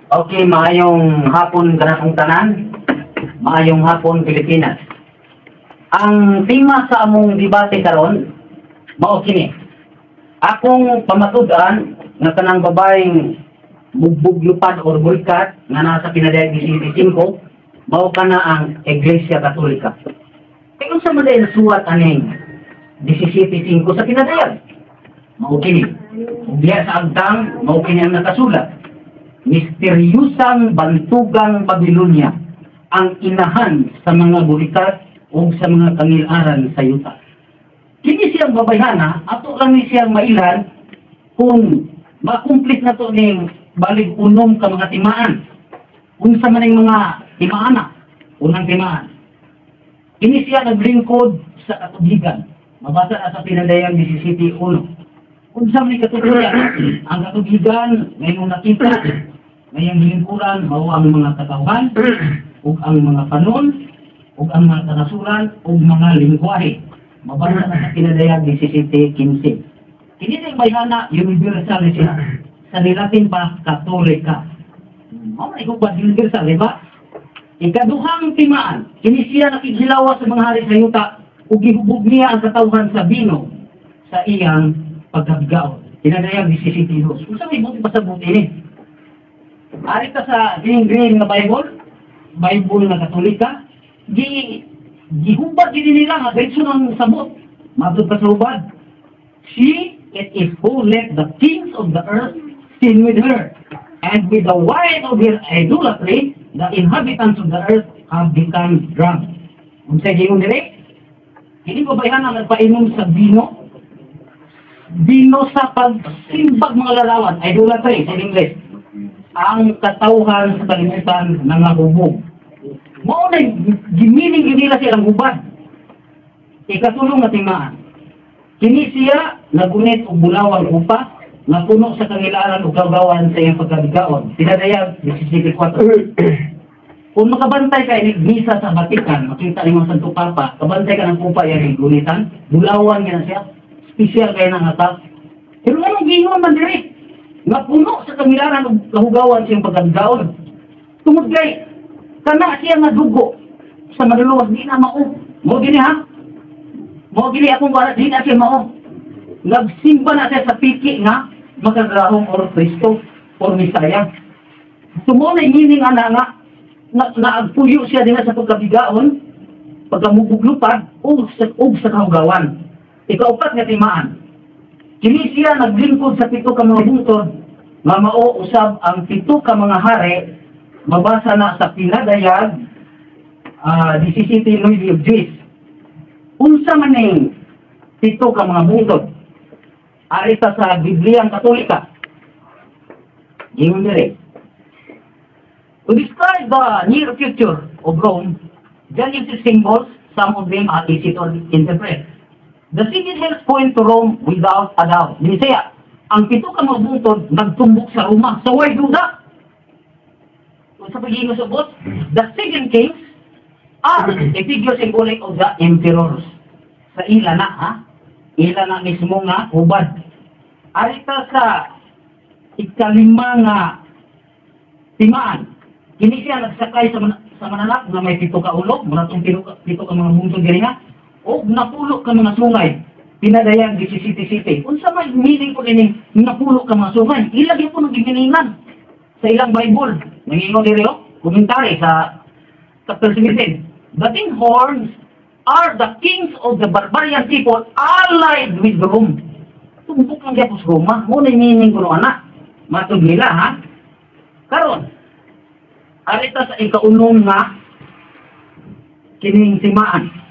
Okay, maayong hapon kanatong tanan. Maayong hapon Pilipinas. Ang tema sa among debate karon mao kini. Akong pamatud-an nga kanang babaeng bugbog lupad or bulkat nga nasa pinadayag 25 mao kana ang Iglesia Katolika. Kung sa man nasuwat aning 17:5 sa pinadayag mao kini. Diya sa agtang mao kini ang nakasulat. Misteryusang bantugang Babilonia ang inahan sa mga bulikat o sa mga kangilaran sa yuta. Kini siyang babayhana, ato lang ni siyang mailan kung makumplit na to ning balig unom ka mga timaan. Kung sa maning mga timaana, unang timaan. Kini siya naglingkod sa katubigan. Mabasa na sa pinadayang 17:1. Kung sa maning katubigan, ang katubigan ngayong nakita, ngayong lingkuran, mao ang mga katawhan, ug ang mga kanon, ug ang mga kanasuran, ug mga lingwahe. Mabasa na sa pinadayag 17:15. Kini yung bayhana, universal siya. Sa nilatin pa, Katolika. Mao na ikubad universal, di ba? Ikaduhang timaan, kini siya nakikilawa sa mga hari sa yuta, ug gihubog niya ang katawhan sa bino sa iyang pagkabigaon. Pinadayag 17:2. Kung sa may buti pasabot ini, ari ka sa green na Bible na Katolika, gihubad din nila nga diretso ng sabot. Matod pa sa hubad. It is who let the kings of the earth sin with her, and with the wine of her idolatry, the inhabitants of the earth have become drunk. Kung sa gingon dire, hindi ko bayan na nagpainom sa bino sa pagsimbag mga lalawan, idolatry sa English. Ang katawhan sa kalimutan ng hubog. Mao na gimining nila silang hubad. Ikatulong na timaan. Kini siya nagunit og bulawang upa nga puno sa kangilaran ug gawgawan sa iyang pagkabigaon. Pinadayag 17:4. Kung makabantay ka ni misa sa Vatican, makita ni mga Santo Papa, kabantay ka ng upa yang gunitan, bulawan nga siya. Special kay nang atas. Pero anong gingon man diri? Nga puno sa kamilaran ug kahugawan siyang pagkabigaon. Tungod kay kana siya nga dugo sa maduluwas di na mao. Mo gini ha? Mo gini akong wala di na siya mao. Nagsimba na siya sa piki nga magagrahong or Kristo or Misaya. Tumo na meaning ana nga naagpuyo siya dinha sa pagkabigaon, pagkamubuglupad ug sa kahugawan. Ikaupat nga timaan. Kini siya naglingkod sa 7 ka mga bungtod, nga mao usab ang 7 ka mga hari, mabasa na sa pinadayag 17:9. Unsa man ning 7 ka mga bungtod? Ari sa Bibliang Katolika. Gingon dire. To describe the near future of Rome, John uses symbols, some of them are easy to interpret. The city hills point to Rome without a doubt. Dinisaya, ang 7 ka mga bungtod nagtumbok sa Roma. Sa way duda. Kung sa pagiging subot, the 7 kings are a figure symbolic of the emperors. Sa ila na, ha? Ila na mismo nga, hubad. Arita sa ikalima nga timaan. Kini siya nagsakay sa mananak na may 7 ka ulog, muna itong 7 ka mga bungtod diri nga. O napulok ka mga sungay, pinadayang 17:7. Unsa may meaning ko ini napulok ka mga sungay? Ilagay po ng giminingan sa ilang Bible. Nangingon diri komentary sa chapter 17. The 10 horns are the kings of the barbarian people allied with Rome. Tumbok lang diya po sa Roma. Muna yung meaning ko anak. Matod nila ha. Karon, arita sa ikaunom nga kining timaan.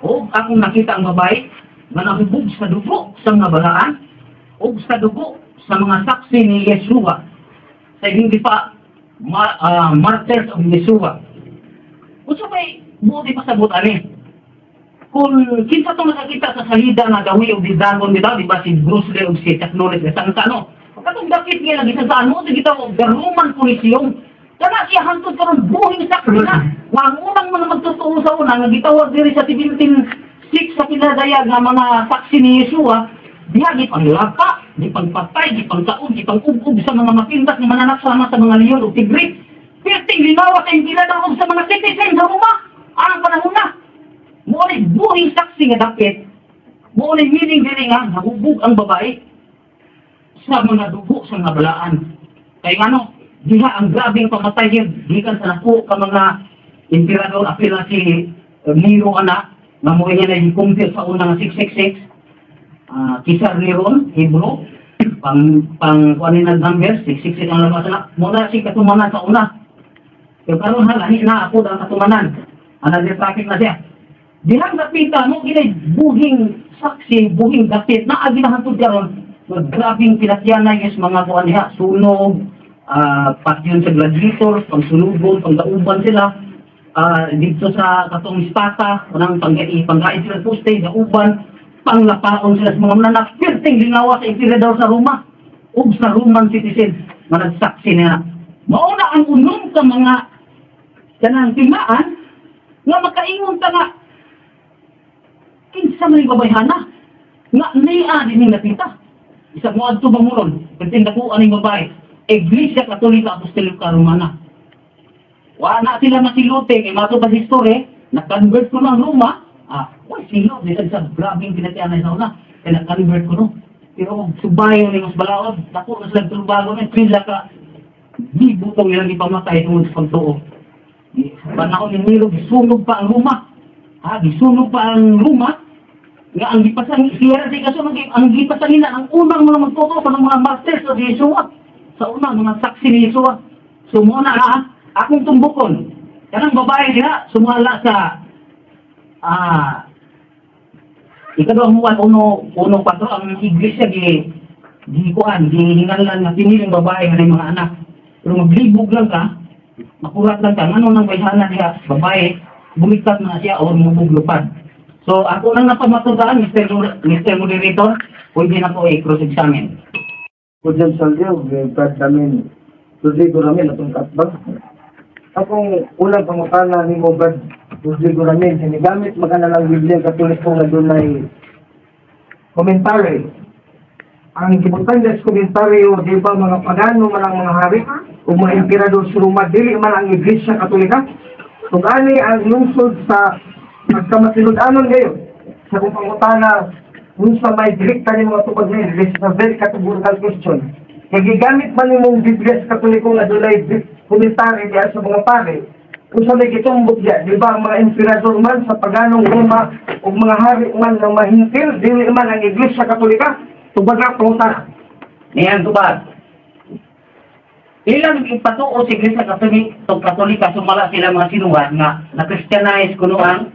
O akong nakita ang babae na nahubog sa dugo sa mga balaan o sa dugo sa mga saksi ni Yeshua sa hindi pa martyrs of Yeshua. Kung sa may buti pasabot ani, kung kinsa itong nakakita sa salida na gawi o didagon nila, di ba si Bruce Lee o si Chuck Norris, sa ano, katong dakit nga lagi sa ano, sige ito, the Roman Coliseum, kana siya hantod karon buhing sakto na. Nga ang unang mga magtuturo sa una, nga gitawag diri sa 17:6 sa pinadayag nga mga saksi ni Yeshua, biyagi panglaka, di pangpatay, di pangkaon, di pangubog sa mga mapintas ng mananak sama sa mga leon o tigre. Perting limawa sa impilador sa mga citizen sa Roma. Ang panahon na. Muli buhing saksi nga dakit. Muli miling diri nga nahubog ang babae sa mga dugo sa mga balaan. Kaya nga diha ang grabing pamatay yun. Dikan sa naku ka mga impirador apila si Nero anak nga mo niya na i-compare sa unang 666. Kisar Neron, Hebrew, pang kuanin na number, 666 ang labas na. Muna si katumanan sa una. Yung karoon lahi na ako ang katumanan. Another topic na siya. Dihang kapita mo, ginay buhing saksi, buhing gapit na aginahantod karon. Grabing pinatyan na yung mga kuan niya, sunog, patyon sa gladiators, pangsulubon, pangdauban sila. Dito sa katong istata, unang panggain sila poste, dauban, panglapaon sila sa mga mananak, perting lingawa sa impirador sa Roma, o sa Roman citizen, managsaksi na. Mauna ang unom ka mga kanang timaan, nga makaingon ka nga, kinsa man yung babayhana, nga niya din yung natita. Isa mo adto banguron, perting dakuan yung babae, Iglesia Katolika Apostolika Romana. Wala sila masilote, kay mato pa history, na-convert ko ng Roma, silo, dito sa grabing pinatianay sa una, kaya na-convert ko no. Pero subayo ni mas balaod, dako na silang tulbago na, trila ka, di butong ilang ipamatay tungkol sa pagtuo. Panahon ni Nero, gisunog pa ang Roma. Gisunog pa ang Roma, nga ang gipasang, siya di kaso, ang gipasang nila, ang unang mga magtuto pa ng mga martyrs sa Yeshua, sa unang mga saksi ni Yeshua. So muna akong tumbukon, kanang babae diha, sumala sa ikaduhang buwan, uno patro, ang iglesia gihingalan na piniling babae nga mga anak. Pero maglibog lang ka, makurat lang ka, ano nang bayhana niya, babae, bumikat na siya o mabuglupad. So ako lang napamatutaan, Mr. Moderator, pwede na po i-cross-examine. Kung dyan sa liyaw, kahit namin, Rodrigo Ramin, atong katbang. Akong unang pangutana ni mo, Brad Rodrigo Ramin, sinigamit magkanalang Biblia Katoliko na doon ay komentary. Ang kibutan des komentaryo, di ba mga pagano man ang mga hari o mga emperador sa Roma, dili man ang Iglesia Katolika. Kung ani ang lungsod sa pagkamatinud-anon ngayon, sa kung pangutana, kung sa may direkta ni mga tupag ngayon, this is a very categorical question. Kaya gigamit man yung Biblia sa Katoliko na doon ay komentary diya sa mga pare, kung sa may gitumbok diya, di ba ang mga emperador man sa paganong Roma o mga hari man na mahintil, dili man ang Iglesia Katolika, tubag na pangutana. Niyan tubag. Ilang ipatuo si Iglesia Katolika, sumala sila mga sinuhan nga na-Christianize kuno ang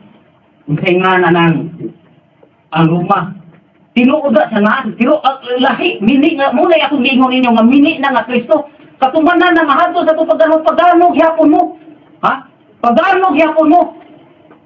saingan ang Roma. Tinuoda sa naan. Pero lahi, mini nga, muna akong gingon ninyo nga mini na nga Kristo. Katumanan na mahato sa ito pagdanog yapon mo. Pagdanog yapon mo.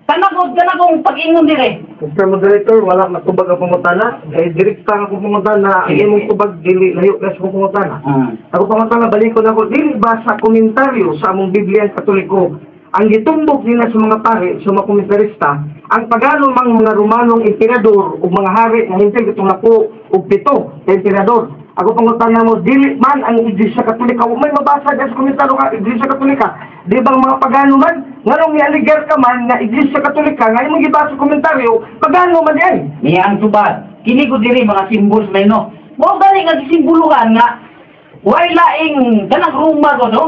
Kanagong pag-ingon dire. Mr. Moderator, wala matubag ang pangutana. Kaya direkta ang akong pangutana, ang imong tubag, dili layo kasi akong pangutana. Ako pangutana, balikon ako, dili ba sa komentaryo sa among Biblia Katoliko, ang gitumbok nila sa mga pare, sa mga komentarista, ang pagano mang mga Romanong emperador o mga hari na hindi itong napo o pito na emperador. Ako pangutana mo, dili man ang Iglesia Katolika. May mabasa dyan sa komentaryo ka, Iglesia Katolika. Di bang mga pagano man? Nganong i-aligar ka man na Iglesia Katolika, ngayon mong ibasa sa komentaryo, pagano man yan? Niyang tubad. Kini ko diri mga symbols may no. Mo gani nga gisimbuluhan nga way laing kanang Roma ko no.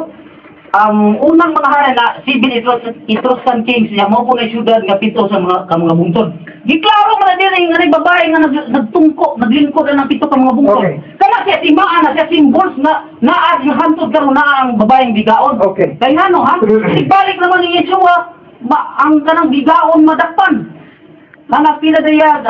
Unang mga hari na 7 Etruscan kings niya mo po na syudad nga pito sa mga bungtod. Giklaro man na diri nga babae nga nagtungko, naglingkod na ng pito ka mga bungtod. Okay. Kana siya timaan na siya symbols na naad nga hantod karon na ang babaeng bigaon. Okay. Kaya ano ha? Ibalik naman ni Yeshua ang kanang bigaon madakpan. Kana pila diya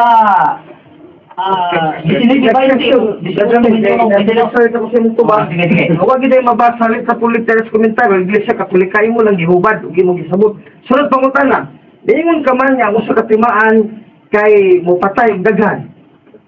Huwag gid mabasa sa political komentaryo, Iglesia Katolika imo lang gihubad ug imo gisabot. Sunod pangutana, diingon ka man nga usa ka timaan kay mopatay og daghan.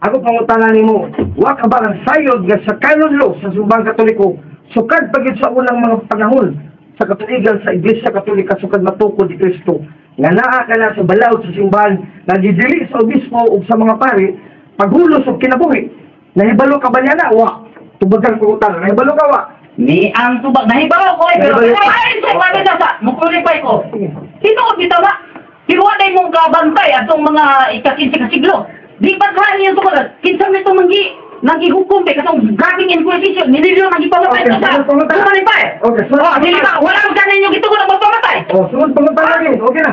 Ako pangutana nimo, wa ka ba ang sayod nga sa canon law sa subang Katoliko sukad pagid sa unang mga panahon sa katuigan sa Iglesia Katolika sukad matukod ni Kristo nga naa ka na sa balaod sa simbahan nga gidili sa obispo ug sa mga pari paghulos og kinabuhi. Nahibalo ka ba niya na? Wa. Tubagan ko utang. Nahibalo ka wa? Ni ang tubag, nahibaw ko pero ay, sabi na sa, mukulipay ko. Sino ko bitaw ba? Hiruanay mong kabantay atong mga ikasinsi-kasiglo. Di ba kaya niyo tubag? Kinsa may nanggihukom ba katong gaging inquisition, nililyo nangipapatay ko sa mukulipay. Okay, so Dili ba, wala mo ganin yung gito ko na magpamatay. sunod pangutan lagi. Okay na.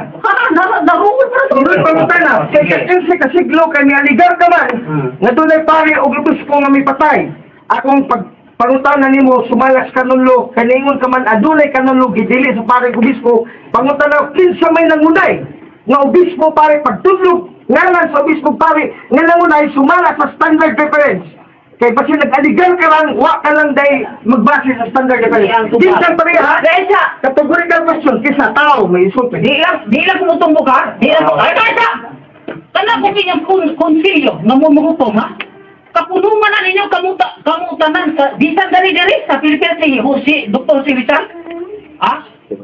Naruhod pa ito. Sunod pangutan na. Kasi kasiglo kay ni aligar ka man. Nga dunay pare og lubos ko nga may patay. Akong pangutana nimo sumalas kanunlo kaningon ka man adunay kanunlo gidili sa pare obispo pangutana kinsa may nangunay nga obispo pare pagtudlog ngalan sa obispo pare nga nangunay sumalas sa standard reference kay basi nag-aligal ka lang wa ka lang day magbase sa standard reference kinsa pareha Kaysa, categorical question kisa tao may insulto di lang kumutong ka. Di lang ay kaysa. Kana ko kinyang konsilyo nga mumuhutom ha. Kapunungan na ninyo kamutanan sa bisan dali sa Pilipinas si Dr. Si Richard. Ha?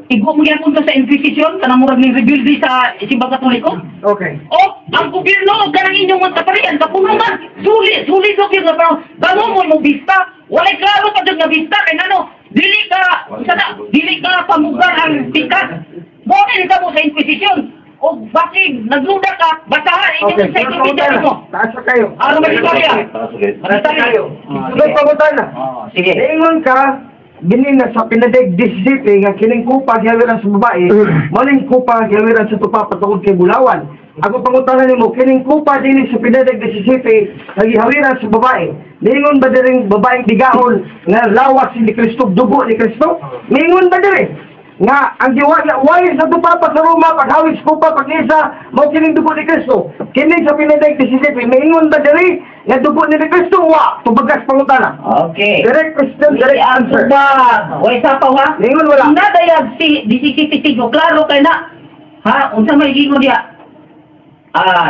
Igo mo yan punta sa Inquisition, kanang murag ng rebuildi sa Simbang Katoliko. okay O, ang gobyerno, ganang inyong mga kaparian, kapunungan, sulit do kayo nga parang, bangon mo bista, walay klaro pa dyan nga bista, kaya ano, dili ka pamugan ang pikas. Bukin ka mo sa Inquisition. O, bakit, nagluda ka, basahan, inyong sa Inquisition mo. taas na kayo Ano ba istorya? taas kayo sunod pangutan na Sige. ingon ka Ginin na sa pinadeg disisipi nga kining kupa gihawiran sa babae, maling kupa gihawiran sa tupa patungod kay Bulawan. Ako pangutanan nimo kining kupa dinhi sa pinadeg disisipi nga gihawiran sa babae. Ningon ba diring babaeng digahon nga lawas ni Kristo, dugo ni Kristo? Ningon ba diri nga ang giwali sa tupa pa sa Roma paghawis kupa pag-isa mao kining dugo ni Kristo. Kining sa pinadeg disisipi ningon ba diri nga dugo ni Kristo wa tubagas pangutana. Okay. Direct question, direct answer. Way sa pa ha? Ningon wala. Nadayag si disisitigo, klaro kay na. Ha? Unsa may gigo diya?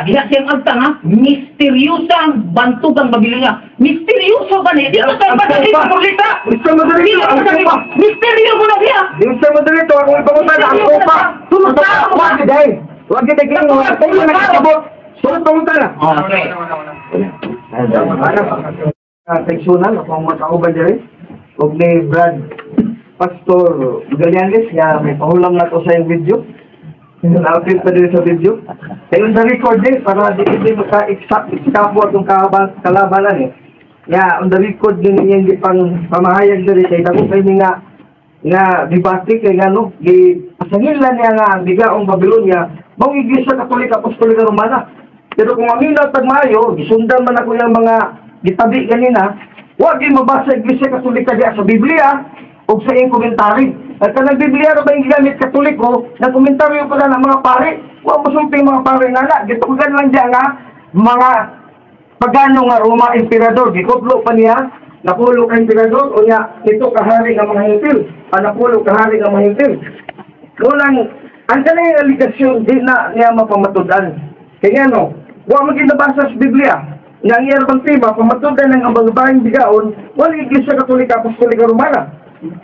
Diha siyang agtang ha? Misteryosang bantugang Babilonia. Misteryoso ba ni? Di ko tayo ba sa dito magulita? Gusto mo dito ang kupa. Misteryo mo na siya. Gusto mo dito ang ipangutan ang kupa. Sunod na ako. Wag day. Wag day kang mga tayo na nakabot. Sunod pangutan na. Okay. Teksunan ako ang matauban diri. Og ni Brad Pastor Galianes nga may pahulam na to sa yung video. Naapil pa din sa video. Kaya sa record din, para di maka-example itong kalabanan eh. Kaya on the record din niya hindi pang pamahayag diri kay dako kay nga debate kay ngano pasangilan niya nga ang bigaong Babylonia mao Iglesia Katolika Apostolika Romana. Pero kung aminaw tag maayo, gisundan man ako yung mga gitabi kanina, wag gyud mabasa Iglesia Katolika diya sa Biblia o sa iyong komentary. At kanang Biblia ra ba yung ginamit Katoliko, na komentaryo pala ng mga pare, wa musulting mga pare nana, gitugan lang diya nga mga pagano nga Roma emperador, gikutlo pa niya, napulo ka emperador, o niya, ito kahari ng mga hintil, napulo kahari ng mga hintil. Kulang, ang kanang aligasyon, di na niya mapamatudan. Kaya no, wa maginabasa sa Biblia, nga ang iyarbang tema, pamatudan ng ang babaeng bigaon, wala Iglesia Katolika Apostolika Romana.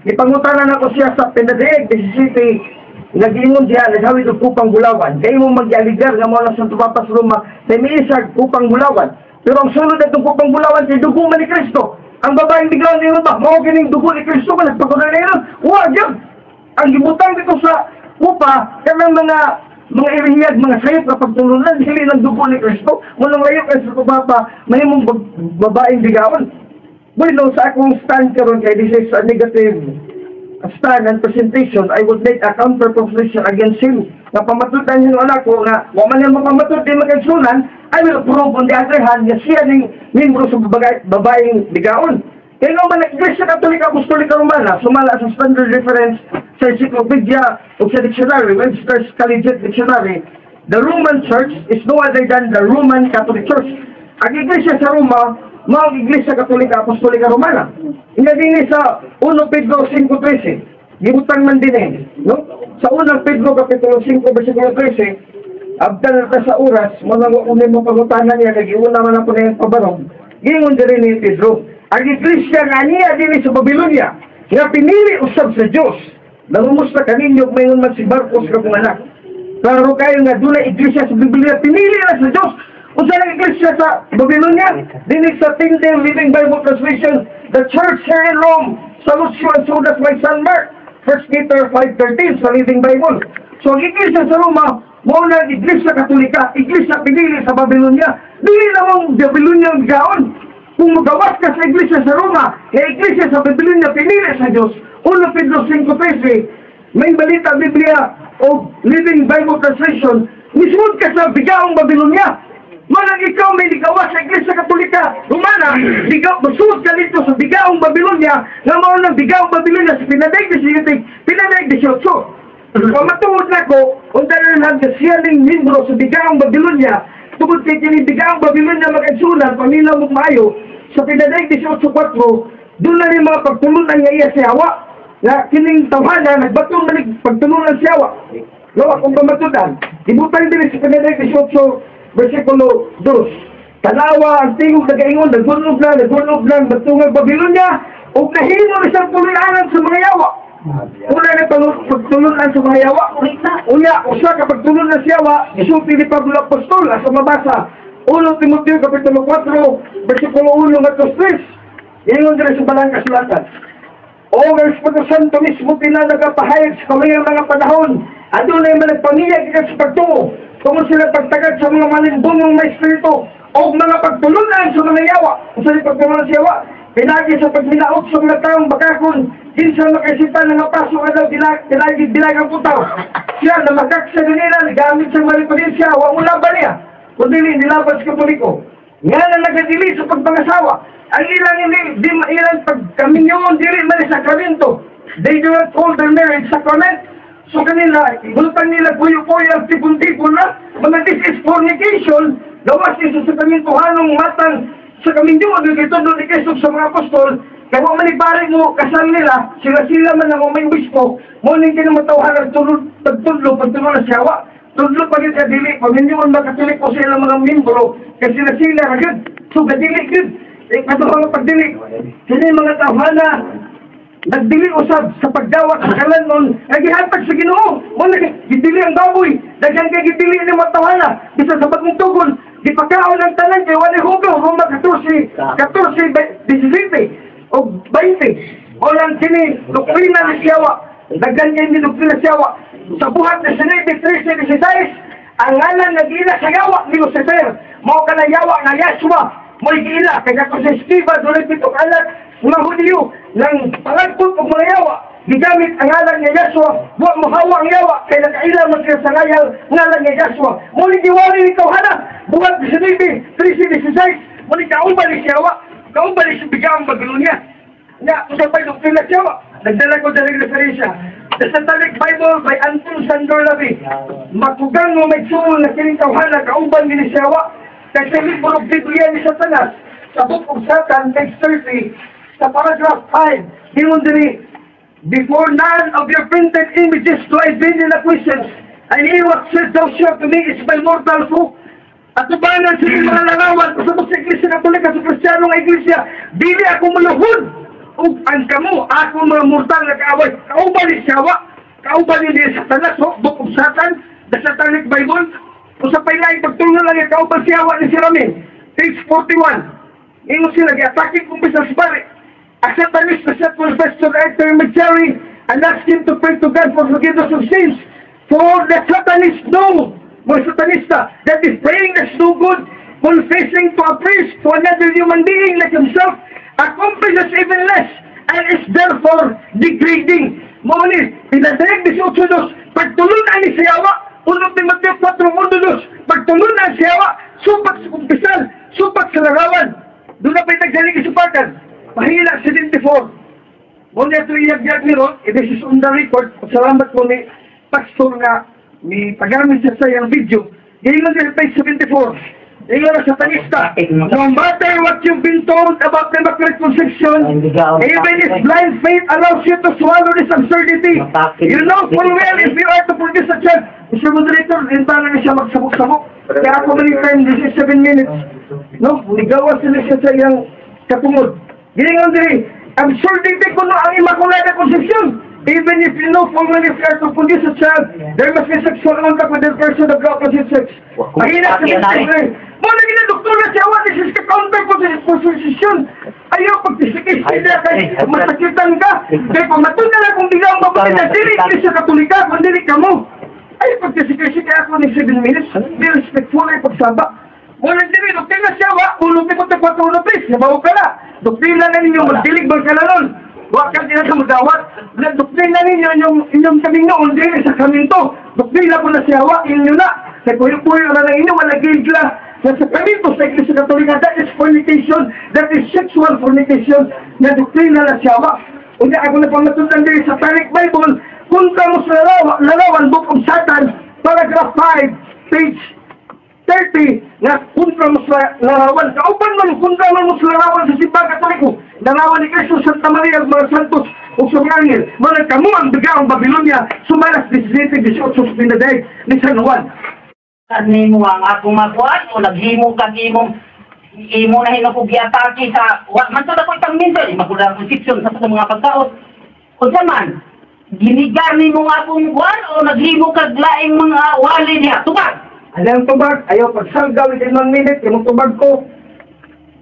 Ipangutanan ako siya sa Pinadeg, Mississippi, nag-ingon diya, naghawid og kupang Bulawan. Kaya mo mag-aligar nga mo lang sa tupapas Roma, sa miisag kupang Bulawan. Pero ang sunod na itong kupang Bulawan, kay dugo man ni Kristo. Ang babaeng biglang niyo ba, mao kining dugo ni Kristo, man nagpakunan na yun. Huwag yan! Ang gibutang dito sa kupa, kanang mga irihiyag, mga sayop na pagtulunan, hindi ng dugo ni Kristo. Walang layok ay sa kupapa, mahimong babaeng bigawan. Bueno, sa akong stand karon kay this is a negative stand and presentation, I would make a counter proposition against him. Na pamatutan yung anak ko na wa man yung mapamatud din magkagsunan, I will prove on the other hand na siya ning membro sa babaeng bigaon. Kaya nga man Iglesia Katolika Apostolika Romana, sumala sa standard reference sa encyclopedia o sa dictionary, Webster's Collegiate Dictionary, the Roman Church is no other than the Roman Catholic Church. Ang Iglesia sa Roma, mga Iglesia Katolika Apostolika Romana. Ina din sa 1 Pedro 5:13. Gibutang man din no? Sa 1 Pedro Kapitulo 5, versikulo 13, abdan na sa oras, mga unin mo pagutanan niya, nag-iuna man ako na yung pabarong, gingon din ni Pedro, ang Iglesia nga niya din sa Babylonia, nga pinili usab sa Diyos, nangumusta kaninyo, mayon man si Marcos ka kung anak. Klaro kayo nga doon na Iglesia sa Biblia, pinili na sa Diyos, Unsa ang iglesia sa Babylonia? Dinig sa Tyndale Living Bible Translation, the church here in Rome, sa Lucio and Sudas by San Mark, 1 Peter 5:13 sa Living Bible. So ang iglesia sa Roma, mo na iglesia katolika, iglesia pinili sa Babylonia. Dili namang Babylonia ang gaon. Kung magawas ka sa iglesia sa Roma, iglesia sa Babylonia pinili sa Diyos. 1 Pedro 5:13, may balita Biblia o Living Bible Translation, mismod ka sa bigaong Babylonia. Manang ikaw may ligawas sa Iglesia Katolika, Romana, masud ka dito sa bigaong Babylonia, nga mao ng bigaong Babylonia sa Pinaday 18, Pinaday 18. Kung matuod na ko, unta na lang siya ning membro sa bigaong Babylonia, tungkol kay kini bigaong Babylonia mag-agsunan, pamilya mo maayo, sa Pinaday 18:4, doon na rin mga pagtulunan nga iya sa Yawa, na kining tawhana, nagbatong na pagtulunan sa Yawa. Lawa kung pamatudan, ibutan din sa Pinaday 18, versikulo 2. Tanawa ang tingog nagaingon, nagbunog na, batungag Babylonia, o nahimo isang tulunan sa mga Yawa. Una na pagtulunan sa mga Yawa. Una, usa ka pagtulunan sa Yawa, isulti ni Pablo Apostol, sa mabasa, 1 Timoteo kapitulo 4, versikulo 1 hanggang 3. Ingon din sa balang kasulatan. O ang Espiritu Santo mismo pinanagapahayag sa kaming mga panahon, adunay man nagpamiyag ka sa pagtuo, tungkol sila pagtagad sa mga malindungong may espiritu o mga pagtulunan sa mga Yawa. Kung sila pagtulunan sa Yawa, pinagi sa pagminaot sa mga taong bakakon, kinsa makaisita ng paso daw bilagang putaw. Siya na makaksa nila, gamit sa malipalensya, wala laban niya, kundi nilaban sa Katoliko. Nga na nagadili sa pagpangasawa, ang ilang pagkaminyon, dili man sa sakramento. They do not call their marriage sacrament. So kanila, ibultan nila puyo-puyo ang tipon-tipon na, mga this is fornication, lawas din sa kamintuhanong matang sa kamintuhan, ito doon ikisog sa mga apostol, kaya kung maniparin mo, kasal nila, sila man ang may wispo, muling kinamatawahan ang pagtudlo na siyawa, tudlo pa rin kadili, pamintuhan makatulik po sila mga membro, kasi sila agad, so kadili good, katulang pagdili, sila mga tawhana, nagdili usab sa pagdawat sa kalanon, nagihatag sa Ginoo. Muna gidili ang baboy, daghang kay gidili ni matawala, bisa sa bagong tugon, gipakaon ang tanan kay wala hugaw, Roma 14, 17 o 20. O lang kini doktrina ni Siyawa, daghang kay ni doktrina Siyawa. Sa buhat na Sinebe 13:16, ang ngalan nagila sa yawa ni Lucifer, mao kana yawa nga Yahshua, mo gila kay kato sa Estiba, dunay pitong alat mga Hudiyo ng pangagpot o mga yawa, gigamit ang ngalan ni Yahshua, buwag mo hawa ang yawa, kaya nakailang man sila sa ngalan ni Yahshua. Muli diwali ni Tawhana, buwag sa Sinebe 13:16, muli kauban ni Siyawa, kauban ni bigang Babylonia. Nga, kung sa pa'y doktrina Siyawa, nagdala ko dahil referensya. The Satanic Bible by Anton Sandor Lavi, makugang mo may sulong na kining Tawhana, kauban ni Siyawa, kasi sa libro ng Biblia ni Satanas, sa Book of Satan, page 30, sa paragraph 5, hingon diri, before none of your printed images do I bid in acquiescence, and he what said thou shalt to me is my mortal foe. At tubanan sa mga langawan, sa mga iglesia Katolika, sa Kristiyano nga iglesia, dili ako malahod, ug ang kamo, ako mga mortal na kaaway, kauban ni Siyawa, kauban ni Satanas, Book of Satan, the Satanic Bible, kung sa pailay, pagtulong lang yung kauban Siyawa ni Siramin, page 41, ingon sila, gi-atake kung bisa sa bari. A Satanist na set confess to the intermediary and ask him to pray to God for forgiveness of sins. For the Satanist know, mga Satanista, that is praying that's no good, confessing to a priest, to another human being like himself, accomplishes even less, and is therefore degrading. Maunis, pinadirek 18, pagtulunan ni Siyawa, 1 Timoteo 4:1, pagtulunan ni Siyawa, supat sa kumpisal, supat sa larawan. Doon na pa'y nagsaling isupakan. Mahila 74. Muna ito iyag-yag ni Ron, this is on the record. Salamat po ni Pastor nga, ni pagamit siya sa iyang video. Ingon din page 74. Ingon na Satanista. No matter what you've been told about the Immaculate Conception, even if blind faith allows you to swallow this absurdity, you know full well if you are to produce a child. Mr. Moderator, rintanan na siya magsabok-sabok. Kaya ako many times, this is 7 minutes. No, ligawas sila siya sa iyang katungod. Gilingon diri, absurdity ko no ang Immaculate Conception. Even if you know full well if you are to produce a child, there must be sexual contact with the person of the opposite sex. Mahina sa mga. Muna posisyon. Ayaw pagtisikis sila kay masakitan ka. Kaya pamatun na lang kung di ka ang babae na dili sa Katolika, kung dili ka mo. Ayaw pagtisikis kaya ako ng 7 minutes. Di respectful ay pagsaba. Walang dili, doktrina siya, ulong ko ta 4 lupis, nabaw ka na. Doktrina na ninyo, magdilig ba ka na nun? Huwag ka din sa magawat. Doktrina ninyo, inyong kaming noon, dili sa kaming to. Doktrina ko na siya, inyo na. Sa puyo-puyo na lang inyo, wala gigla. Sa kaming to, sa Iglesia Katolika, that is fornication, that is sexual fornication, na doktrina na siya. Una ako na pamatundan din sa Satanic Bible, punta mo sa larawan, Book of Satan, paragraph 5, page 30, na kontra mo sa larawan. Kaupan man, kontra mo sa larawan sa Simbang Katoliko. Larawan ni Cristo, Santa Maria, mga Santos, o sa Angel. Mga kamu ang bigaong Babylonia, sumalas 17-18 sa pinaday ni San Juan. Karni mo ang akong makuan o naghimo ka imo na hinapog giatake sa man sa dako itang minsan magulang conception sa mga pagkaot. O man, ginigani mo nga akong kuan o naghimo ka laing mga wali niya. Tubag! Alam tubag, ayaw pagsanggaw within 1 minute, yung tubag ko.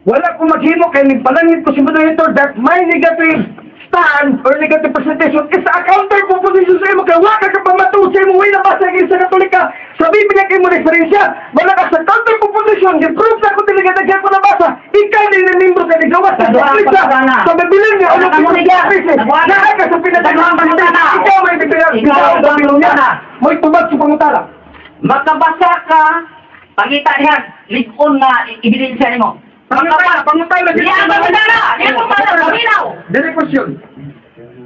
Wala ko maghimo kaya nagpalangit ko si moderator that my negative stand or negative presentation is a counter proposition sa imo. Kaya wala ka pamatuo sa imo, wala ba sa Katolika? Sa Biblia kayo mo referensya, wala ka sa counter proposition, i-prove na kung talaga nagyan ko nabasa, ikaw na yung membro ka nagawas sa Katolika. Sa Biblia niya, ano ka ka sa pinatagawang ikaw may Biblia. Mo'y tubag sa pangutala. Makabasa ka, pangita niya, likon na ebidensya mo. Pangutala. Dili question.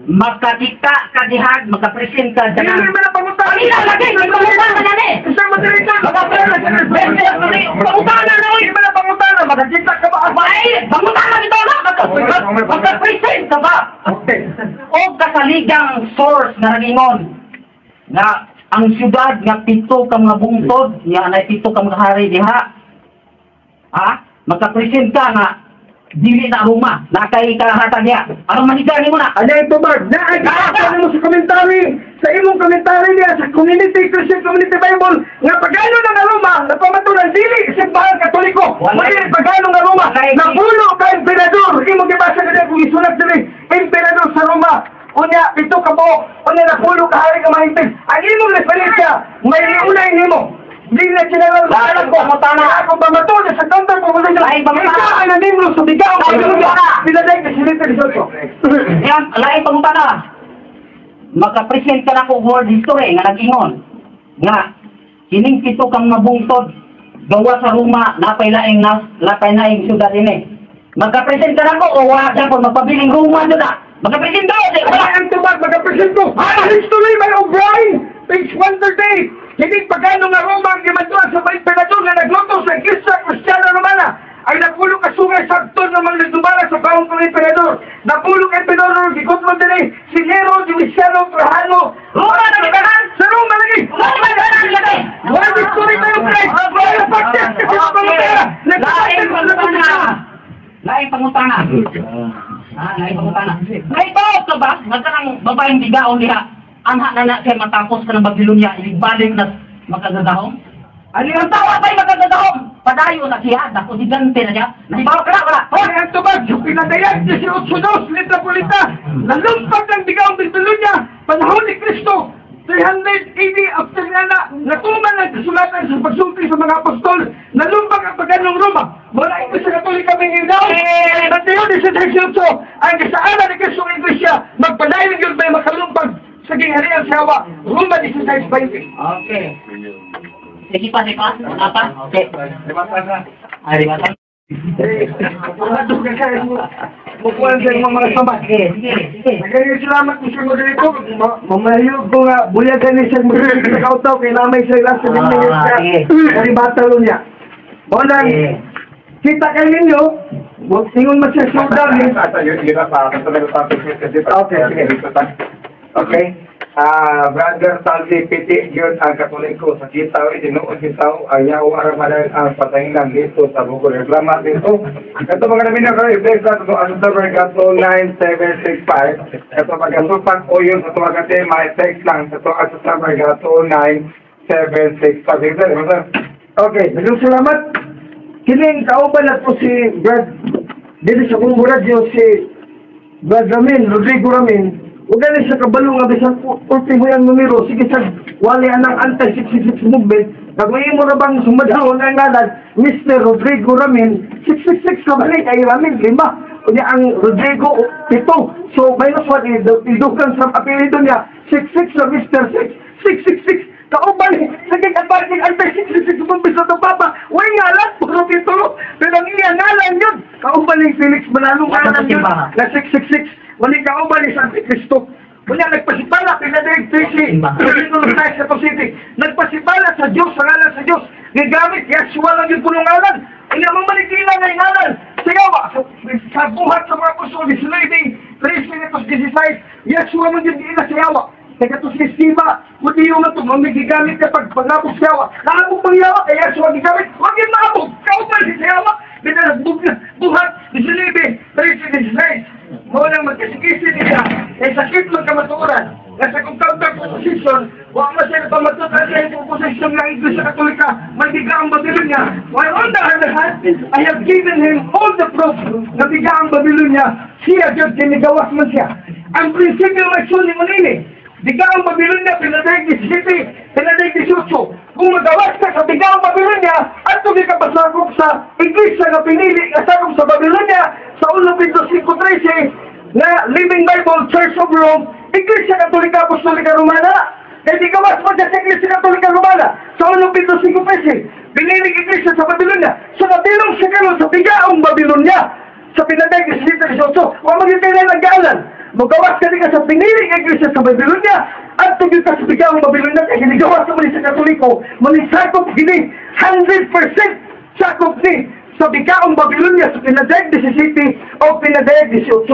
Makakita ka dihag, makapresent ka Dili dyan. man ang pangutala. Pangita lagi, may pangutala na ni. Isang moderator. Pangutala na Dili man ang pangutala. Makakita ka ba? Ay, pangutala nito na. Makapresent ka ba? Okay. O kasaligang source na nagingon nga ang syudad nga pito ka mga bungtod, nga na pito ka mga hari diha. Ha? Makapresent ka nga dili na Roma, na kay kahatag niya. Aron manigani mo na. Ano yung tubag? Naagkakasan mo sa komentary, sa imong komentary niya, sa community, Christian Community Bible, nga pagano ng Roma, na pamatunan dili, simbahan Katoliko. Wala pagano ng Roma, na pulo ka emperador, imong gibasa ka niya kung isunat dili, emperador sa Roma. Unya, pito ka po, unya na pulo ka hari ka mahintay. Ang imong referensya, may iulay nimo. Hindi na sinangal sa alam ko, ako ba matuloy sa counter proposition? Ikaw ay nanimlo sa bigaw. Pinaday ka sinita ni Soto. Yan, lain pangutana. Makapresent ka na ko world history nga nag-ingon. Nga, kining pito kang mabungtod, gawa sa Roma, napay laing syudad ini. Makapresent ka na ko, o wala ka po, magpabiling Roma doon na. Makapresent ka ko, Wala ang tubag, magkapresent ko. History by O'Brien, page 138. Hindi pagano nga Roma ang gimantuan sa mga emperador na nagluto sa Iglesia Cristiana Romana ay napulo ka sungay sa aktor ng mga nagdumala sa baong ng emperador. Napulo ka emperador, gigot mo din si Nero, Domiciano, Trajano. Roma na nagkahan! Sa Roma lagi! Roma na nagkahan! Wala history tayo, Christ! Wala pagkas kasi sa pangutana! Laing pangutana. Laing pangutana. Naibawag ka ba? Nagkarang babaeng bigaon diha. Anha na na siya matapos ka ng Babylonia, ibalik na makagadahong. Ano yung tawa ba'y makagadahong? Padayo na siya, dako gigante na siya. Naibawag ka na, wala. Hoy, ang tubag, yung pinadayan niya si Otsudos, Metropolita, nalumpag ng bigaong Babylonia, panahon ni Kristo, 300 AD after nga na, natuman ng kasulatan sa pagsulti sa mga apostol, nalumpag ang pagganong Roma. Wala ito sa Katolika ng Ilaw. At yun, isa sa Kristo, ang kasaanan ni Kristo ng Iglesia, magpadayon yun ba'y makalumpag sa gingharian sa Hawa, Roma 16:20. Okay. Sige pa. Apa? Okay. Ay, limatan. Bukuan sa mga sabat. Sige. Nagkaya salamat po sa moderator. Mamayog ko nga, buyagan ni sa moderator sa kautaw, kay namay sa ilang sa dinigit siya. Kaya batalo niya. Walang, kita kayo ninyo, singon magsasyodan. Okay. Brother Taldi Piti, yun ang Katoliko sa Kitaw, itinuod Kitaw, ayaw aramadan ang patayinan dito sa Bugol. Reklama dito. Ito mga namin na kayo, Ibig sa ito, ang number gato 9765. Ito magkasupan o yun sa mga kate, may text lang. Ito ang number gato 9765. Okay, maraming salamat. kining kauban na po si Brad, dito sa kong radyo si Brad Ramin, Rodrigo Ramin, huwag galing sa kabalo nga bisan ultimo yung numero, sige sa wali anang anti-666 movement, nagwain mo na bang sumadahon ang ngalan, Mr. Rodrigo Ramin, 666 ka balik, ay Ramin, 5. Kunya ang Rodrigo, 7. So, minus 1, idukan sa apelido niya, 66 na Mr. 666. Kauban, sige kaparting anti-666 movement sa Papa, way ngalan, puro titulo, pero ang iya ngalan yun. Kauban ni Felix Manalong ngalan yun, na 666. Wali ka o ba ni San Cristo? Kunya nagpasipala, pinadig Tracy, Pilipinos tayo sa Pacific. Nagpasipala sa Diyos, sa ngalan sa Diyos. Gagamit, Yeshua lang yung punungalan. Kanya mamaligila na yung ngalan. Sayawa, sa buhat sa mga puso, 19, 3 minutos 16, Yeshua mo yung ina sayawa. Kaya ito si Estima, kundi yung ito, mamigigamit kapag pangabog sayawa. Nakabog pang yawa, kaya Yeshua gigamit, huwag yung nakabog. Kauban si sayawa. Binagbog buhat, 19, 3 16. Mo nang magkasikisi niya, ay sakit magkamaturan. Nasa kung counter-position, huwag mo siya pamatutan sa yung position ng Iglesia Katolika, magbiga ang Babylonia. While on the other hand, I have given him all the proof na biga ang Babylonia. Siya, Diyos, kinigawas man siya. Ang prinsipyo ng aksyon ni Manini, biga ang Babylonia, pinadaig 17, pinadaig 18. Kung magawas ka sa biga ang Babylonia, at kung ikapasakop sa Iglesia na pinili, kasakop sa Babylonia, sa 1 Pedro 5:13, na Living Bible Church of Rome, Iglesia Katolika Apostolika Romana. Kaya di gawas mo sa Iglesia Katolika Romana, sa 1 Pedro 5:13, pinili Iglesia sa Babylonia, sa kabilong sa karon sa bigaong Babylonia, sa pinatay ka sa 18, huwag magiging na nag-aalan. Magawas ka din ka sa pinili Iglesia sa Babylonia, at tugil ka sa bigaong Babylonia, kaya hinigawas sa mga sa Katoliko, manisakop gini, 100% sakop ni sa bigaong Babylonia sa pinadayag 17 o pinadayag 18.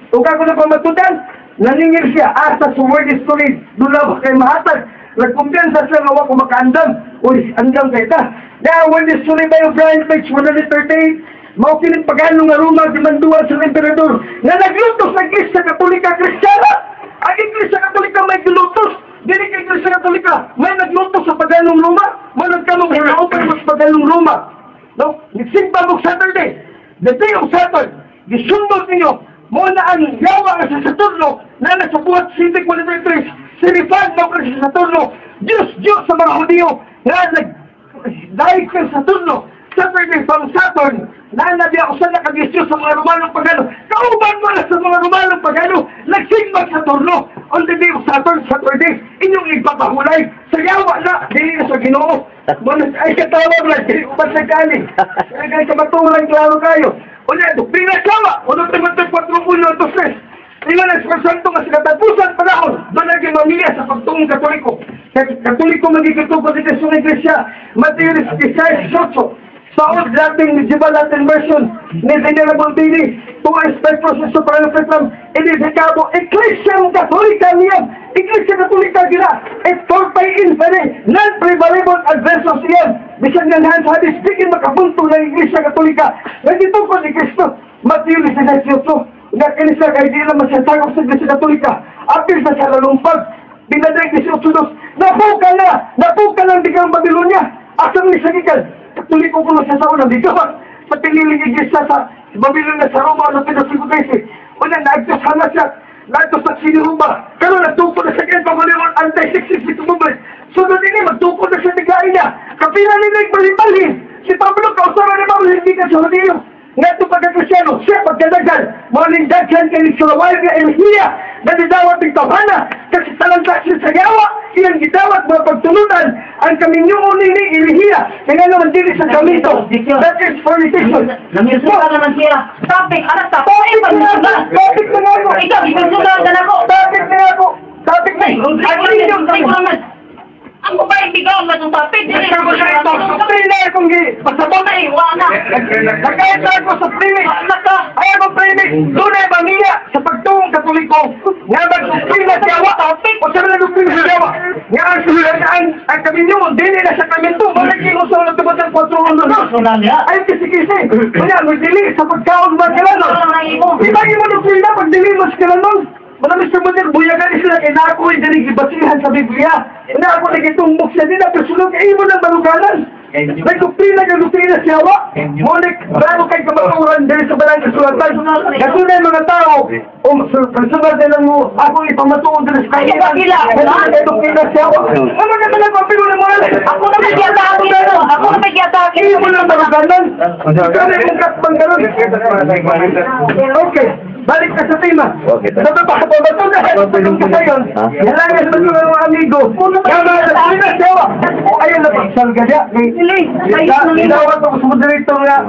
Kung ako na pamatudan, naningil siya asa sa word is solid, doon na kay mahatag. Nagkumpiyansa siya nga wako makaandam. Uy, andam kay ta. Now, word is solid by O'Brien, page 138, maukiling pagano nga Roma, dimanduan sa emperador, na naglutos ng Iglesia Katolika Kristiyana. Ang Iglesia Katolika may glutos. Dili kay Iglesia Katolika, may naglutos sa paganong Roma. May nagkamong hinaopan mas paganong Roma. No? Nagsimba mo Saturday, the day of Saturn, gisundot ninyo, mo na ang yawa nga sa Saturno, na nasa buhat Civic 133, sinipad mo ka sa Saturno, Diyos sa mga Hudiyo, na nag-daig ka sa Saturno, Saturday from Saturn, na nabiya ko sa nakag-Diyos sa mga Romanong Pagano, kauban mo na sa mga Romanong Pagano, nagsimbag sa Saturno, on the day of Saturn, Saturday, inyong ipapahulay, sa yawa na, dili na sa Ginoo, ay katawag lang, upat sa kanin, kaya ka matulang klaro kayo. Una, doktrina sawa, unang tumutong 4-1-2-3. Tingnan ang Santo nga sa katapusan panahon, doon naging mamilya sa pagtungong Katoliko. Katoliko magigituko dito sa Iglesia, Matthew 16:8. Sa Old Latin, medieval Latin version, ni Venerable Billy, to expect process of Paralapetram, edificabo, Ecclesiam Catholica niya, Iglesia Katolika gina, et forte infere, non-prevalable adversos iyan, bisan nga nahan sa hadis, di makapunto ng Iglesia Katolika, nagito ko ni Cristo, Matthew 16:8, nga kinisa kay di naman siya sagap sa Iglesia Katolika, apil sa salalumpag, binaday 18 dos, napuka ng bigang Babylonia, asang ni Sagikan, Katoliko ko sa sao na bigawan, sa piniling Iglesia sa Babylonia sa Roma, na pinasigutin, una naagtos hana siya, naagtos sa siniruma, pero nagtuko na sa kanya, pamaliwan, anti-666 movement, sunod ini, magtuko na siya tigain niya, kapila nila yung balibalhin, si Pablo, kausara ni Pablo, hindi ka sa Hudiyo, nga ito pagka-Krisyano, siya pagkadagan, mga lindagsan kay Nicolawal nga Elhia, na didawat ng Tawhana, kasi talantak siya sa yawa, iyang gidawat mga pagtulunan, ang kaminyong ni Elhia, kaya naman dili sa kamito, that is fornication. Namirsugan naman siya. Topic, anak ta. Topic na nga ako! Ikaw, imirsugan ka na ako. Topic na ako! Topic na! Ang babaeng bigaw na itong topic. Nagkago sa ito, sa pili akong Pasabot na eh, wala na. Nagkait na ako sa pili. Anak ka. Ay akong pili. Doon ay bamiya sa pagtungong Katoliko. Nga magsuspila sa yawa. O sa mga nagsuspila sa yawa. Nga ang sulaan ang kami nyo. Dili na sa kami ito. Malagay mo sa ulang tumatang 4-1. Ay kisi-kisi. Kaya magdili sa pagkaon ba kailanon. Ibagi mo nagsuspila pagdili mo sa kailanon. Marami sa mga buyagan sila kaya na ako yung dinigibasihan sa Biblia. Na ako nagitumbok siya din na personal kaya mo ng maluganan. Nagdoktrina siya wa. Ngunit, klaro kay kamaturan dahil sa balang kasulatan. Kasunay mga tao, kasunay din mo, akong ipamatuon dahil sa kanya. Nagdoktrina siya wa. Ano na ka nagpapilo ng mga Ako na nag-iatake nito. Ako na nag-iatake. Hindi mo lang maluganan. Kaya mong katbang ganun. Okay. Balik ka sa tema. Sa pagpapatunan na sa yon. Halangan sa mga amigo. Kaya mga siya. Ayun na pagsalga niya. Idawat ako sa moderito nga.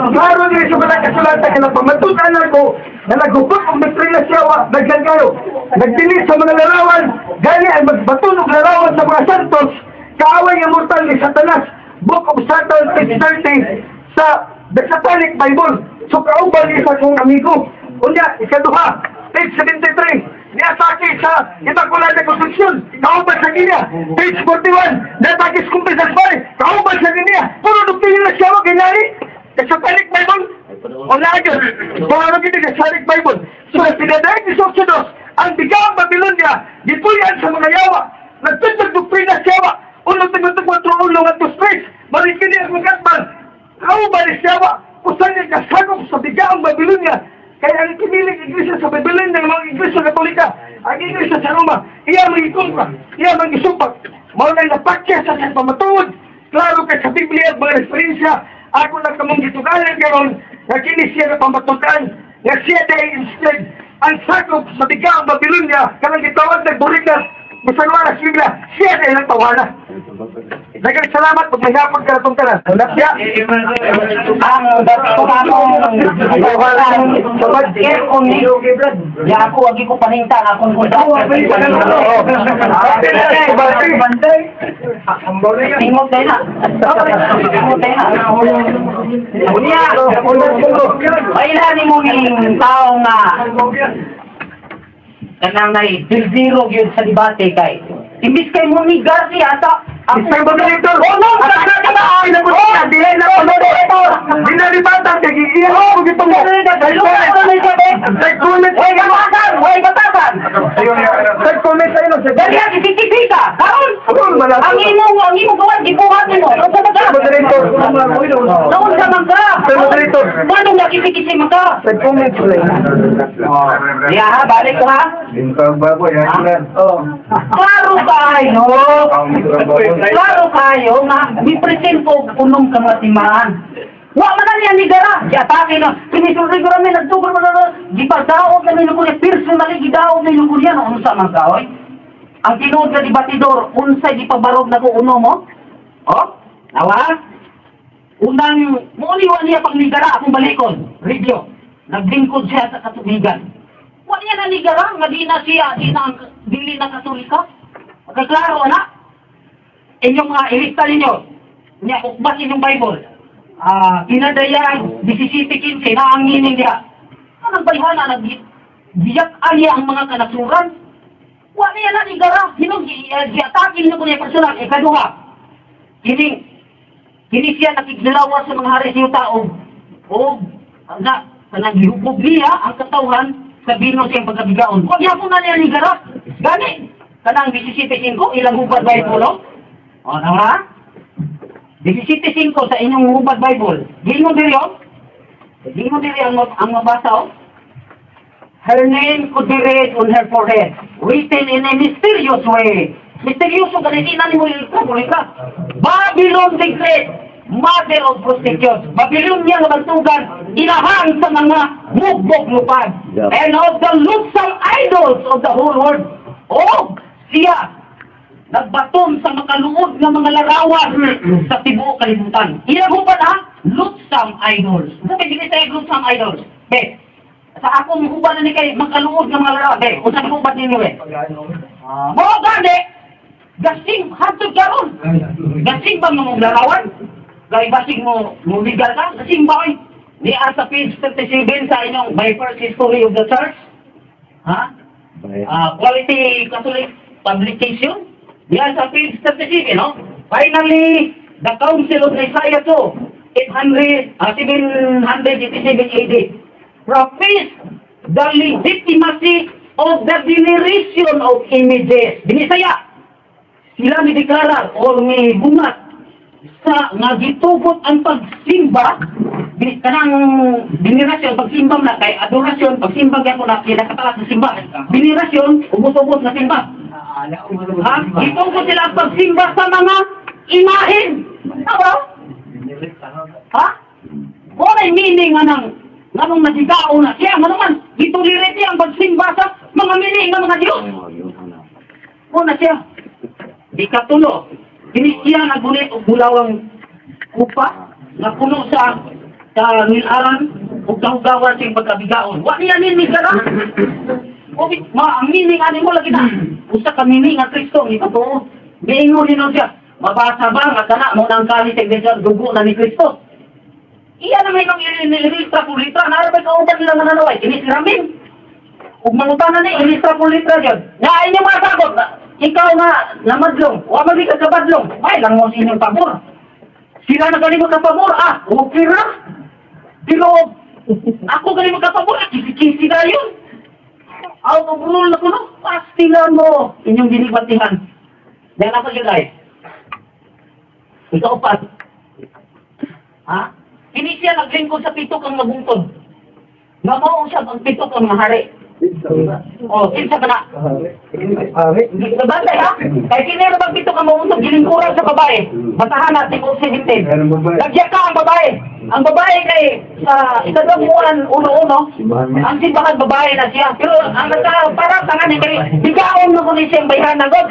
Klaro niya siya ba nagkasulatan ka na pamatunan ako na naghugot ang doktrina siya. Naglan kayo. Nagdilis sa mga larawan. Gani ay magbatunog larawan sa mga santos. Kaaway ang mortal ni Satanas. Book of Satan, page 30 sa The Satanic Bible. So kauban isa kong amigo. Unya, ikaduha, page 73. Niatake sa Immaculada na Concepcion. Kauban sa Guinea. Page 41. Niatake sa Kumpisas Bay. Kauban sa Guinea. Puro doktrina na siya, ginari. The Satanic Bible. O nagyon. Kung ano gini the Satanic Bible. So, pinadaig ni Soxidos, ang bigang Babylonia, dipuyan sa mga yawa. Nagtutog doktrina siya. Unong tingutog ulong at tustres. Marikini ang magkatman. Kauban ni siya. Usan niya kasagop sa bigang Babylonia. Kaya ang kinilig iglesia sa Babylonia ng mga iglesia katolika, ang iglesia sa Roma, iya magikumpra, iya magisumpak. Mao na napakya sa kanyang pamatuod. Klaro kay sa Biblia at mga referensya, ako na kamong gitugalan karon na kini siya na pamatukan, na siya dahil instead, ang sakop sa bigang Babylonia, kanang gitawag na burikas, Musalwa na siya, siya dahil ang tawana. Dagang salamat pag may hapon ka na itong tanan. Siya, Ang dato sa budget ko ni ya ako wagi ko paninta akong kuda. Tingog day na. Tingog day na. Unya. Bailhan mo ning tao nga kanang nay zero gyud sa debate kay imbis kay mo ni Garcia ata ang moderator. no Ay, na po siya. Dili na moderator. Dinalibatan. Kagigiyan mo gito mo. Nag-comment. Way batasan. Nag-comment sa ino. Dali ang isisisi ka. Karon. Ang imo gawan gibuhat mo. Moderator. Noon sa mangka. Moderator. Paano nakikisi mangka? Nag-comment sila. Ya, balik ko ha. Klaro kayo. Klaro kayo na i-present ko unong kamatimaan. Wa man na niya ni Gara. Yatake na. Sinisuri ko namin, nagtugon mo na di pa daog na nilong kuya. Personally, gidaog na nilong kuya. Ano sa mga kaoy? Ang tinuod ka debatidor, unsay di pa barog na ko uno mo? Oh? Nawa? Unang, muuniwan niya pag ni Gara akong balikon. Review. Naglingkod siya sa katubigan. Wa niya na ni Gara, nga di na siya, dili na katolika. Magkaklaro, anak? Inyong mga ilista ninyo, niya ukbas inyong Bible, kinadayan, 17-15 na ang meaning niya. Anong bayhana, nagbiyak niya ang mga kanasuran. Wa niya na igara, giatakin niyo ko niya personal, ikaduha. Kini siya nakiglawar sa mga hari siyo tao, o kanang gihubog niya ang katawhan sa bino siyang pagkabigaon. Wa niya po na niya igara, gani, kanang 17-5, ilang hubad Bible, no? O, naman? 17-5 sa inyong hubad Bible. Di mo diri, o? Di mo diri ang mabasa, o? Her name could be read on her forehead, written in a mysterious way. Misteryoso ka, hindi na ni mo yung Babylon the Great, mother of prostitutes. Babylon niya na bantugan, inahang sa mga mugbog-lupad. And of the loathsome idols of the whole world. Oh, siya, nagbaton sa makaluod ng mga larawan sa tibuok kalibutan. Inagupan ha? Loathsome idols. Kung hindi kayo loathsome idols. Be, sa akong huban na ni kayo makaluod ng mga larawan. Be, kung saan huban ninyo eh. Mga gani, gasing, hantod ka ron. Gasing ba mga larawan? Gaya basing mo legal ka? Gasing ba eh? Ni sa page 37 sa inyong My First History of the Church. Ha? Quality Catholic Publication. Diyan sa page 37, no? Finally, the Council of Nicaea II, 787 AD, professed the legitimacy of the veneration of images. Binisaya. sila ni deklarar o ni bungat sa nga gitugot ang pagsimba kanang binirasyon pagsimba na kay adorasyon pagsimba gyud na pinakataas sa simba binirasyon ubos-ubos na simba ha gitugot sila ang pagsimba sa mga imahen tama ha mo na meaning nganong nasigao na siya naman gitulirit niya ang pagsimba sa mga meaning ng mga Diyos mo na siya di katulo hindi siya nagunit o bulawang kupa na puno sa nilaran o kahugawan sa pagkabigaon. Wa niya ninig ka na. Ang meaning ani mo lagi na. Usa ka meaning nga Kristo. Ito po. Miingo din siya. Mabasa ba nga kana mo nang kali sa iglesia dugo na ni Kristo. Iya na may nang ililitra po litra. Narabay ka uban nila nananaway. Kinisiramin. Ug mangutanan ni ililitra po litra dyan. Nga inyo mga sagot na. Ikaw nga namadlong, wa magi ka kabadlong, ay lang mo sa inyong pabor. Sila na galing magkapabor, okay ra. Pero ako galing magkapabor, kisi-kisi na yun. Out of rule na ko, no? Pastilan mo inyong dinibatihan. Dahil ako yun ay, ikaw pa. Ha? Hindi siya naglingkod sa pitok ang nabungtod. Namaong siya ang pitok ang mahari. Oh, kinsa ka na? Nabantay ha? Kaya kinero magpito ka maunod, gilingkuran sa babae. Basahan natin kung 17. Nagyak ka ang babae. Ang babae kay sa ikadabuan uno-uno, ang simbahan babae na siya. Pero ang para tangan ni kay bigaon mo kung siyang bayhan na God.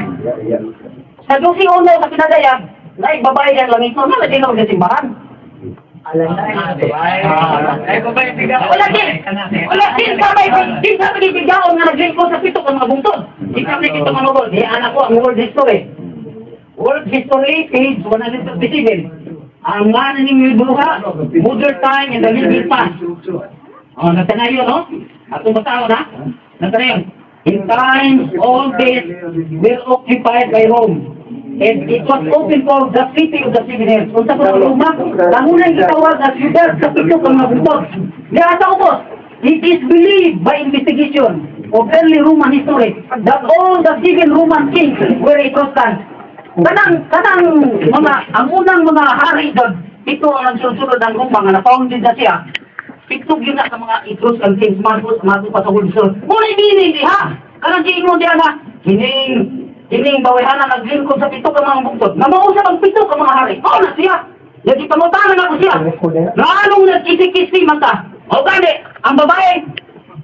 Sa 12 uno sa pinadayag, na babae yan lang ito, na din ang simbahan. Wala din sa bigaon nga naglingkod sa pito kang mga bungtod. Di kami kito manugol. Di anak ko ang world history. World history page 157. Ang nga na ninyo buha, modern time and the living past. O, natanayo, no? Atong batao na? Natanayo. In times, all this were occupied by Rome. And it was open for the city of the seven hills. Kung sa Roma, nangunang itawag na siyudad sa pito kang mga bungtod. Di ata ubos. It is believed by investigation of early Roman history that all the seven Roman kings were Etruscans. Kanang ang unang mga hari doon, ito ang nagsusunod ng Roma nga na-founded na siya. Ito yun na sa mga Etruscan kings, mato pa sa Hulsor. Muna ibinin ha! Kanang giingon diyan na, hining bawihan na naglingkod sa pito ka mga bungtod. Namausap ang pito ka mga hari. Oo na siya! Lagi pangutanan ako siya. Na anong nagkisi-kisi mata? O gani, ang babae,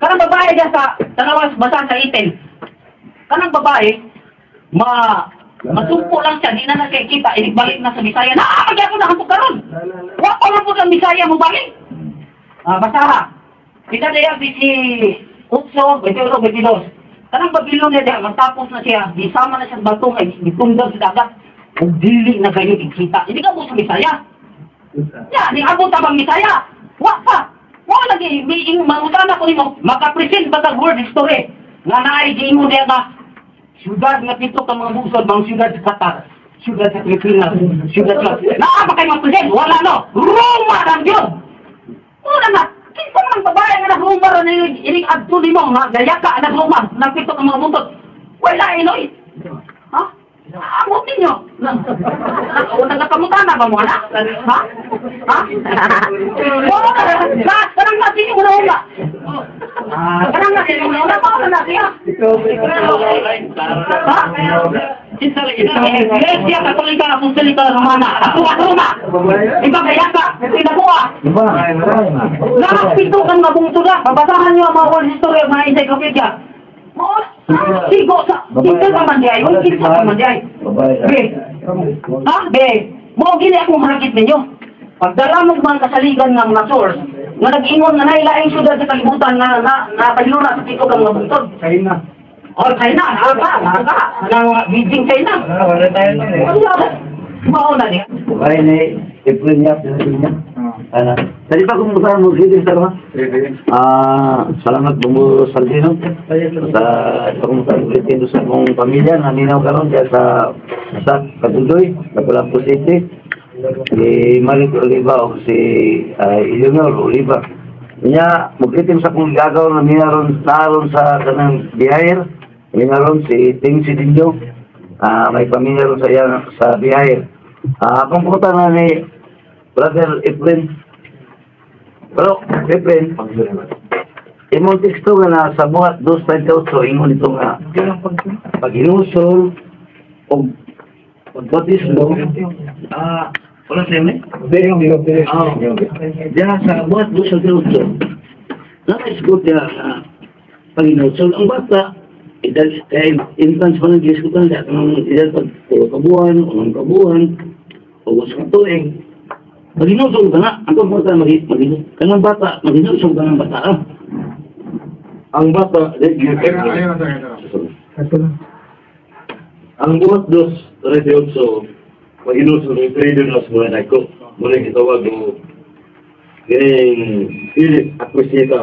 kanang babae dyan sa tanawas basa sa itin. Kanang babae, masumpo lang siya, di na siya kita, inibalik na sa Bisaya. Nakakagya ko na hantok karon. Wapa na po sa Bisaya mo balik. Basaha. Pinadaya si Utso, 21, 22. Kanang Babilon niya dyan, matapos na siya, isama na siya sa batong, ay itundog sa dagat. Ang dili na kayo ikita. Hindi ka po sa Bisaya. Yan, di abot abang Bisaya. Wapa. Wala lagi, mangutana ko nimo, makapresent ba sa world history? Nga naay mo niya na, siyudad nga pito ka mga busod, mga siyudad sa Qatar, siyudad sa Pilipinas, siyudad sa... Naapa kayo mag-present? Wala no! Roma ng Diyos! Wala na! Kinsa man ang babae nga nag-Roma ron, ining adto nimo, nga gayaka nag-Roma, ng pito ka mga busod. Wala inoy! Ha? Amot ninyo! Nagkakamutana ba mo na? Ha? Ha? Wala na! Karang natin yung una-una! Karang natin yung una-una! Paano na siya? Ha? Iglesia Katolika Apostolika Romana! Roma! Iba kaya ka! Pinabuha! Nakapito kang mabungtod na! Babasahan nyo ang mga world history of mga encyclopedia! Sigo sa kita ka man diay, wala kita ka man diay. Be. Ha, be. Mo gini akong hakit ninyo. Pagdala mo mga kasaligan ng mga source, nga nag-ingon nga nailaing syudad sa kalibutan nga napahiluna sa pito kang mabungtod. China. O, China, naka. Nang Beijing, China. Wala tayo na. Mauna niya. Bahay na April niya, niya. Ano? Tadi pa kumusta mo sige sa mga? Salamat mo Sardino. Sa kumusta mo dito sa mong pamilya na minaw karon diya sa Kadudoy, Lapu-Lapu City. Si Marit Oliva o si Eleanor Oliva. Niya magkitim sa kung gagaw na minaron sa kanang biyaher. Minaron si Ting Sidinjo. may pamilya rin sa iya sa biyahe. Kung pumunta na ni Brother Efren. Pero, Efren, imong teksto nga na sa buhat 2.28, ingon ito nga, pag-inusol, o pag-batismo, wala siya ni? Diyan sa buhat 2.28, nakaisgot niya pag-inusol, ang bata, infants pa nag-iskutan siya, edad pag 4 kabuhan, 8 kabuhan, o gusto ka tuig, mag-inusol ka na, ang pagpunta mag-inusol, kanang bata, mag-inusol ka ng bata, ang bata, ang buhat 2.28, mag-inusol, may freedom na sa mga ko, muna kitawag o, kining Philip Acuisita,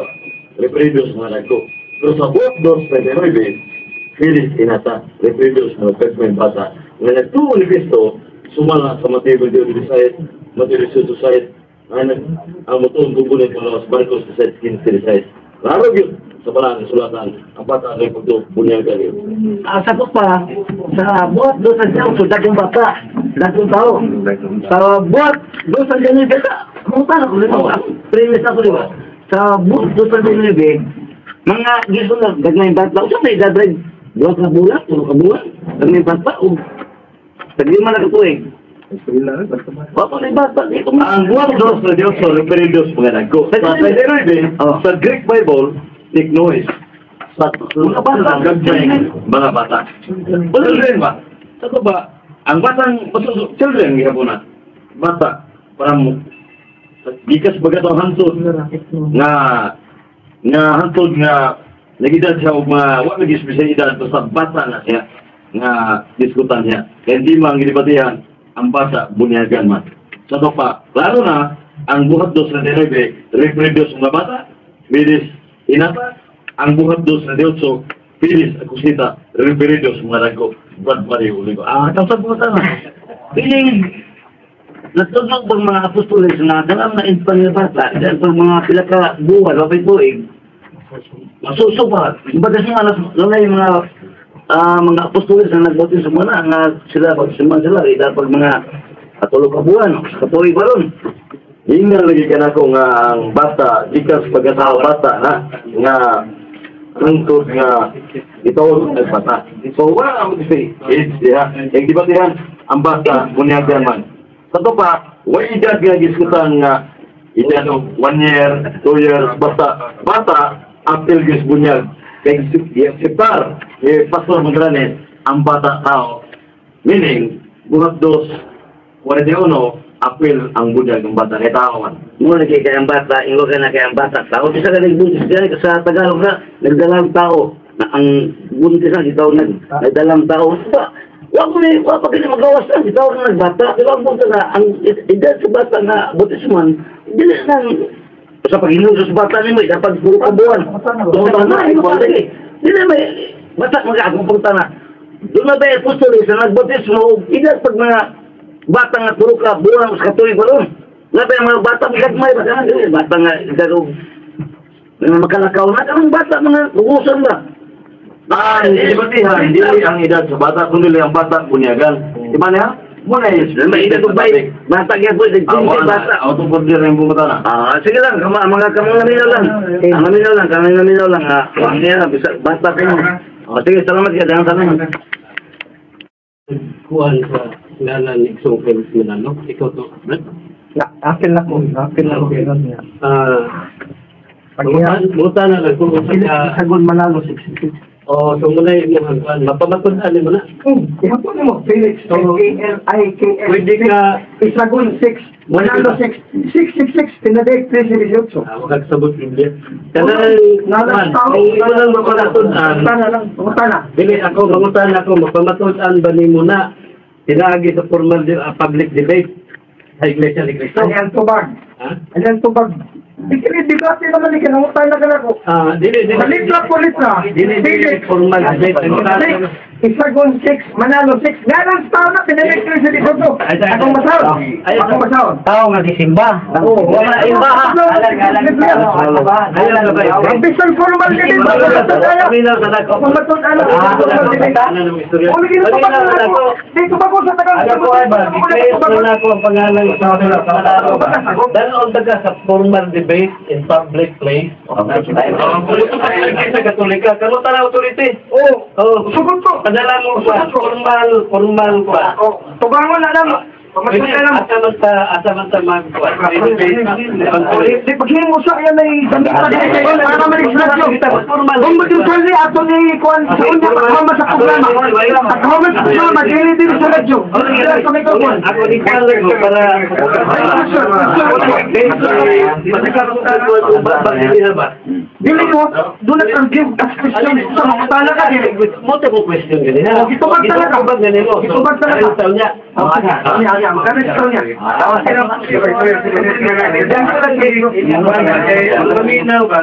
referidos mga nagko. Pero sa buhat 2.29, Philip Inata, referidos mga Pesmen Bata, nga nagtuo ni Cristo, sumala sa Mateo 26, Mateo 26, ang mutong gugunin ko sa Marcos 16:36. Laro yun, sa parang sulatan, ang bata ay pagtubunyag yun. Sa pa, sa buhat 2.28, dagong bata, dagong tao. Sa buhat 2.29, kumusta na ko nito? Premise ako, di ba? Sa buhat 2.29, mga giso na, dagong bata, usap na idadreg, 2 ka bulan, 3 ka bulan, dagong bata, o, taglima na katuig. Wala na bata, dito mo. Ang buhat 2.28, referidos mga nagko. Sa 29, sa Greek Bible, Tiknois. Sa mga bata, mga bata. Children ba? Sa ba? Ang batang, children, gihapon na. Bata, parang, gikas bagat ang hantod, nga hantod nga, nagidad siya o mga, wala nag-espesyalidad, basta bata na siya, nga diskutan siya. Kaya hindi mang ginibatihan, ang bata, bunyagan man. Sa pa, klaro na, ang buhat 2.29, referidos mga bata, bilis, inata, ang buhat 2.28, Pilis, Akusita, referidos mga nagko, Brad Mario Uligo. Tapos po sana. Piling, natulog pag mga apostoles na dalam na infant bata, dahil pag mga pilaka buwan, wapay tuig, masusupa. Iba kasi nga, lalay mga apostoles na nagbotin sa muna, nga sila, pag suman sila, dahil pag mga katulog ka buwan, katuig ba ron? Hinga lagi ka na ko nga ang bata, ikas pagkasawa bata na, nga hangtod nga itawag ang bata. So, wala ang say, age diha. Yung dibatihan, ang bata, bunyagan man. Sa to pa, wala edad nga giskutan nga, edad o 1 year, 2 years, bata, apil gis bunyag. Kaya sipar, Pastor Magranes, ang bata tao, meaning, buhat 2.41, apil ang bunyag ng bata kay tao man. Muna kay kayang bata, ingo ka na kayang bata. Tao, isa ka nagbuntis ka sa Tagalog na, nagdalang tao. Na ang buntis na, itaw nagdalang tao. Wag pa kanya magawas na, itaw na nagbata. Pero ang buntis na, ang edad sa bata na butisman, dili na, sa pag-inuso sa bata ni mo, dapat puro kabuan. Tumunta na, ikaw lagi. Dili may, bata mag-aagong punta na. Doon na tayo apostolis na nagbutismo, edad pag mga bata nga puro ka, buwan sa katuig ba ron? Nga ba yung mga bata magkagmay ba? Bata nga, gagawin. May makalakaw na ang bata, mga ugusan ba? Hindi batihan, hindi ang edad sa bata, kundi ang bata, bunyagan. Diba niya? Muna yun. May edad ko ba yung bata kaya po, nagtinti bata. Auto-border yung bumata na. Sige lang, mga kamang naminaw lang. Kamang naminaw lang. Ang niya, bata ko mo. Sige, salamat ka, dahan tanong. Kuhan sa ngalan ni Xong Felix Milano. Ikaw to, Brad? Apil na ko. Muta na lang kung sa Sagon Manalo 66. so muna yung mga kuhan. Mapamatunan mo na. Ihapon mo, Felix, K-L-I-K-S. Pwede ka, Isagun 6, Manalo 6, 666, Tinadig 318. Huwag sabot Biblia. Nalang tao. Ikaw lang mapamatunan. Pangutana. Dili ako, mangutan ako, mapamatunan ba ni mo na tinaagi sa formal public debate sa Iglesia ni Cristo? Ayan tubag. Ha? Ayan tubag. Dikati naman ni kanangutana ka na ko. Dili. Palit na. Dili formal debate. Isagon 6, Manalo 6. Ganang tao na, pinalik ko sa dito to. Akong masahod. Akong masahod. Tao nga disimba. Oo. Wala iba ha. Alang Ang bisang formal ka din, bakit ito tayo? Kung matod, ano? Uligin mo ba ako? Dito ba ko sa tagal? ang pangalan sa dahil on taga sa formal debate in public place. Sa Katolika, kano tala authority? Oo. Sugot ko. Padala mo sa formal pa. Tubangon na lang. Pamatod na lang. Asa man sa magkuhan. Di paghin mo sa yan ay damit na din kayo para malislasyon. Kung mag-insulli ato ni Kuan sa unya pagkama sa programa. Pagkama sa programa, dili din sa radyo. Sa mikrofon. Ako di ko para Dili mo, doon at ang give as question sa mga tala ka dili. mo ta ko question gani ha. Ito ba talaga? Ito ba gani mo? Ito ba talaga? Ito niya. Yan, magkano ito niya? Paminaw ba?